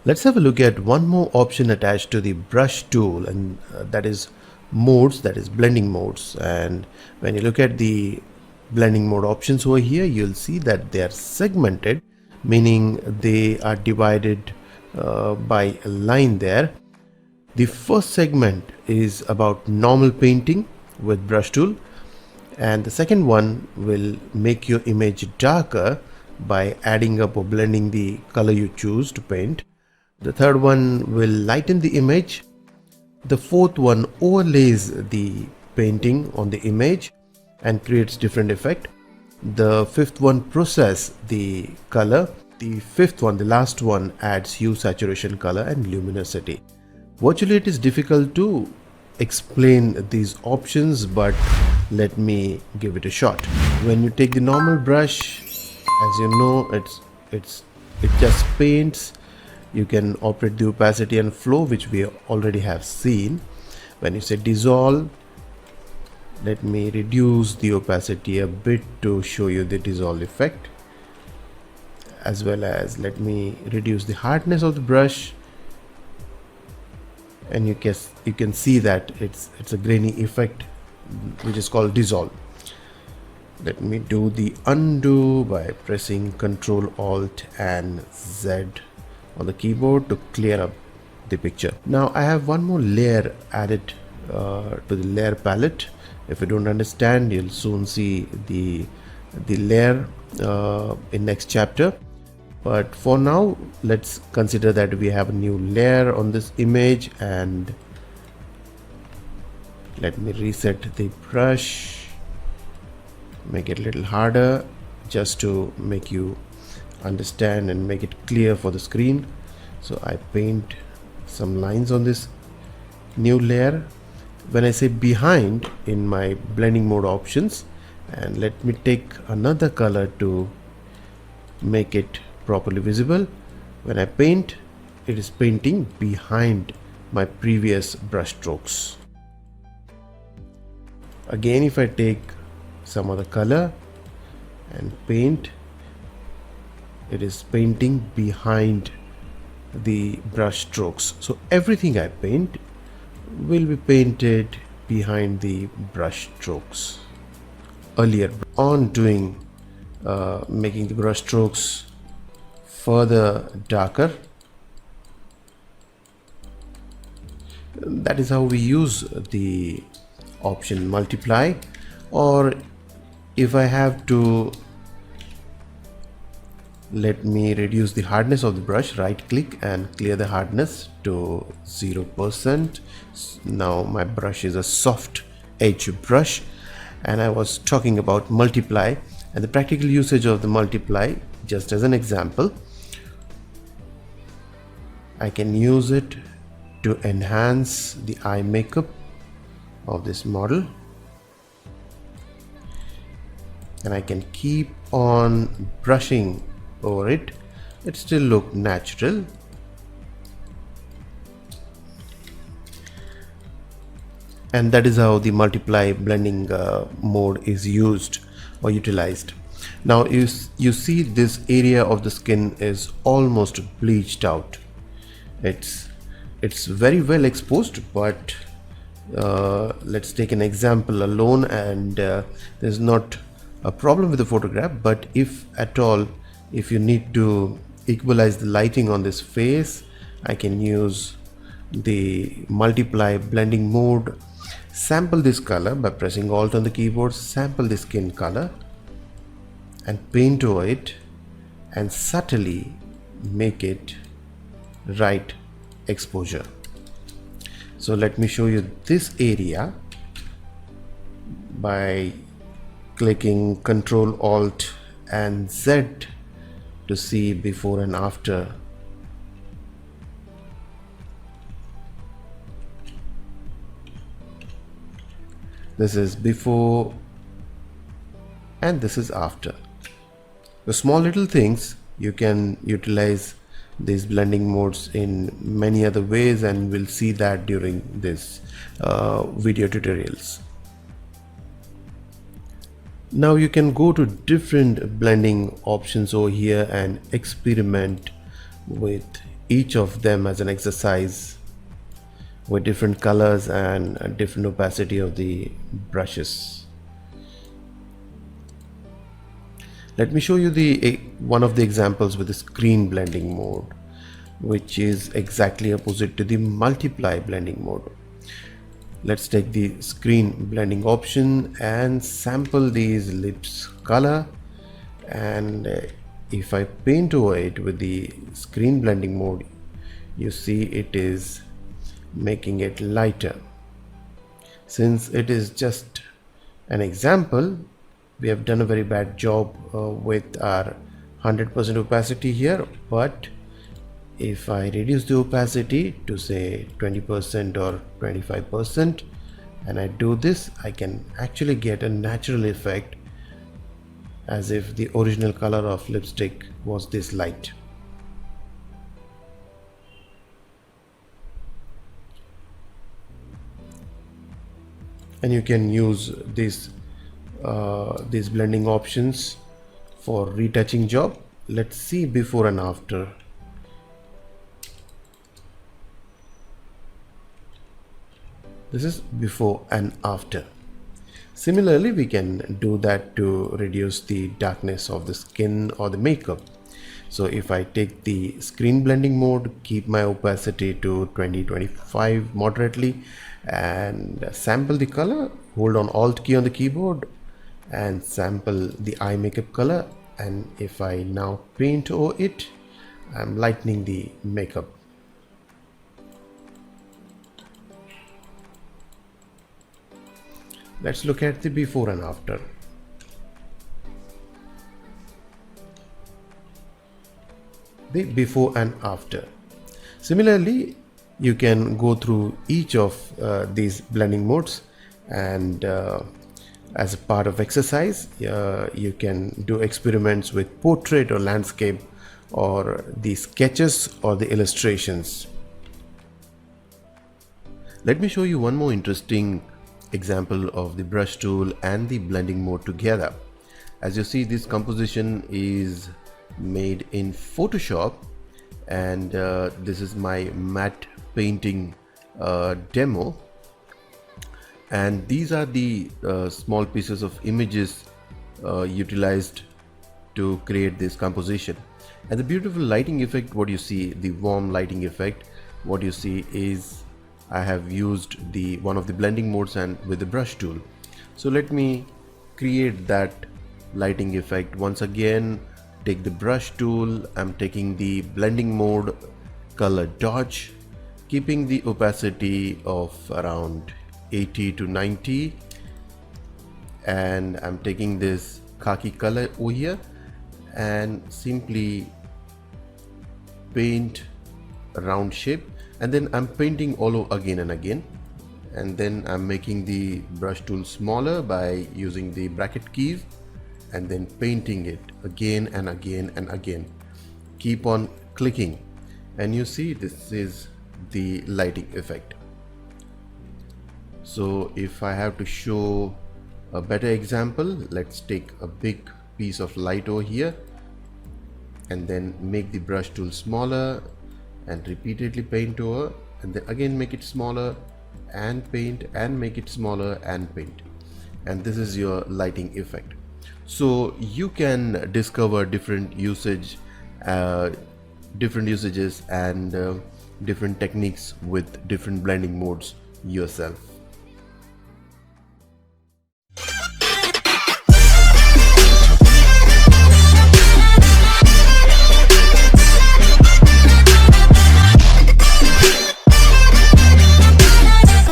Let's have a look at one more option attached to the brush tool, and that is modes, that is blending modes. And when you look at the blending mode options over here, you'll see that they are segmented, meaning they are divided by a line there. The first segment is about normal painting with brush tool, and the second one will make your image darker by adding up or blending the color you choose to paint. The third one will lighten the image. The fourth one overlays the painting on the image and creates different effect. The fifth one process the color. The fifth one, the last one, adds hue, saturation, color and luminosity. Virtually it is difficult to explain these options, but let me give it a shot. When you take the normal brush, as you know, it just paints. You can operate the opacity and flow, which we already have seen. When you say dissolve, let me reduce the opacity a bit to show you the dissolve effect, as well as let me reduce the hardness of the brush, and you can see that it's a grainy effect, which is called dissolve. Let me do the undo by pressing Ctrl Alt and Z on the keyboard to clear up the picture. Now I have one more layer added to the layer palette. If you don't understand, you'll soon see the layer in next chapter, but for now let's consider that we have a new layer on this image. And let me reset the brush, make it a little harder just to make you understand and make it clear for the screen. So I paint some lines on this new layer. When I say behind in my blending mode options, and let me take another color to make it properly visible. When I paint, it is painting behind my previous brush strokes. Again, if I take some other color and paint, it is painting behind the brush strokes. So everything I paint will be painted behind the brush strokes. Earlier on doing making the brush strokes further darker. That is how we use the option multiply. Or if I have to, let me reduce the hardness of the brush, right click and clear the hardness to 0%. Now my brush is a soft edge brush, and I was talking about multiply and the practical usage of the multiply. Just as an example, I can use it to enhance the eye makeup of this model, and I can keep on brushing over it. It still look natural. And that is how the multiply blending mode is used or utilized. Now you see this area of the skin is almost bleached out. It's very well exposed, but let's take an example alone, and there's not a problem with the photograph. But if at all, if you need to equalize the lighting on this face, I can use the multiply blending mode, sample this color by pressing Alt on the keyboard, sample the skin color and paint over it and subtly make it right exposure. So let me show you this area by clicking Ctrl Alt and Z to see before and after. This is before and this is after. The small little things, you can utilize these blending modes in many other ways, and we'll see that during this video tutorials. Now you can go to different blending options over here and experiment with each of them as an exercise with different colors and a different opacity of the brushes. Let me show you one of the examples with the screen blending mode, which is exactly opposite to the multiply blending mode. Let's take the screen blending option and sample these lips color, and if I paint over it with the screen blending mode, you see it is making it lighter. Since it is just an example, we have done a very bad job with our 100% opacity here, but if I reduce the opacity to say 20% or 25% and I do this, I can actually get a natural effect as if the original color of lipstick was this light. And you can use these blending options for retouching job. Let's see before and after. This is before and after. Similarly, we can do that to reduce the darkness of the skin or the makeup. So if I take the screen blending mode, keep my opacity to 20-25 moderately, and sample the color, hold on Alt key on the keyboard and sample the eye makeup color, and if I now paint over it, I'm lightening the makeup. Let's look at the before and after. The before and after. Similarly, you can go through each of these blending modes, and as a part of exercise, you can do experiments with portrait or landscape or the sketches or the illustrations. Let me show you one more interesting example of the brush tool and the blending mode together. As you see, this composition is made in Photoshop, and this is my matte painting demo, and these are the small pieces of images utilized to create this composition. And the beautiful lighting effect, what you see, the warm lighting effect, what you see is I have used one of the blending modes and with the brush tool. So let me create that lighting effect. Once again, take the brush tool, I'm taking the blending mode color dodge, keeping the opacity of around 80 to 90, and I'm taking this khaki color over here and simply paint a round shape, and then I'm painting all over again and again, and then I'm making the brush tool smaller by using the bracket keys and then painting it again and again and again. Keep on clicking, and you see this is the lighting effect. So if I have to show a better example, let's take a big piece of light over here and then make the brush tool smaller and repeatedly paint over, and then again make it smaller and paint and make it smaller and paint, and this is your lighting effect. So you can discover different usages and different techniques with different blending modes yourself.